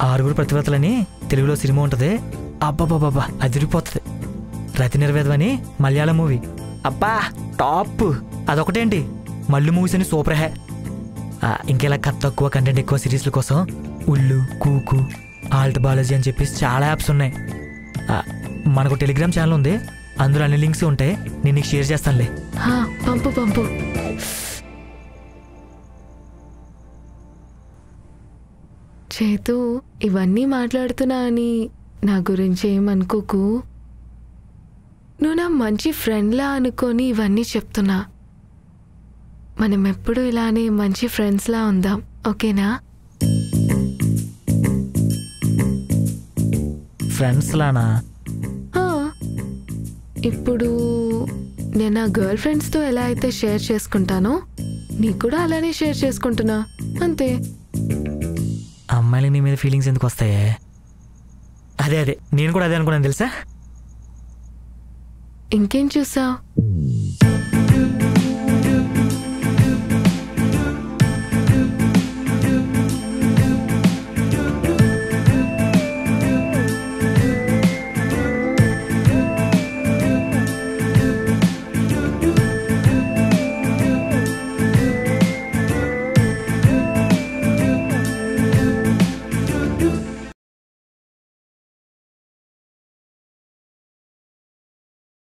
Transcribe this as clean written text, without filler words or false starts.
ఆరుగురు ప్రతిభతలని తెలుగులో సినిమా ఉంటుంది. అబ్బాబాబా అదిరిపోతుంది. రతి నిర్వేదం అని మలయాళం మూవీ. అబ్బా టాప్. అదొకటేంటి మళ్ళీ మూవీస్ అని సూపర్ హే. ఇంకెలా కథ తక్కువ కంటెంట్ ఎక్కువ సిరీస్ల కోసం ఉల్లు, కూకు, ఆల్ట్ బాలాజీ అని చెప్పేసి చాలా యాప్స్ ఉన్నాయి. మనకు టెలిగ్రామ్ ఛానల్ ఉంది, అందులో అన్ని లింక్స్ ఉంటాయి. నేను నీకు షేర్ చేస్తానులే. పంపు పంపు. చేతు ఇవన్నీ మాట్లాడుతున్నా అని నా గురించి ఏమనుకోకు. నువ్వు నా మంచి ఫ్రెండ్లా అనుకొని ఇవన్నీ చెప్తున్నా. మనం ఎప్పుడు ఇలానే మంచి ఫ్రెండ్స్లా ఉందాం, ఓకేనా? ఫ్రెండ్స్ లానా? ఇప్పుడు నేను నా గర్ల్ ఫ్రెండ్స్తో ఎలా అయితే షేర్ చేసుకుంటానో నీకు కూడా అలానే షేర్ చేసుకుంటున్నా, అంతే. అమ్మాయిలకి నీ మీద ఫీలింగ్స్ ఎందుకు వస్తాయే? అదే నేను కూడా అదే అనుకున్నాను తెలుసా. ఇంకేం చూసావు?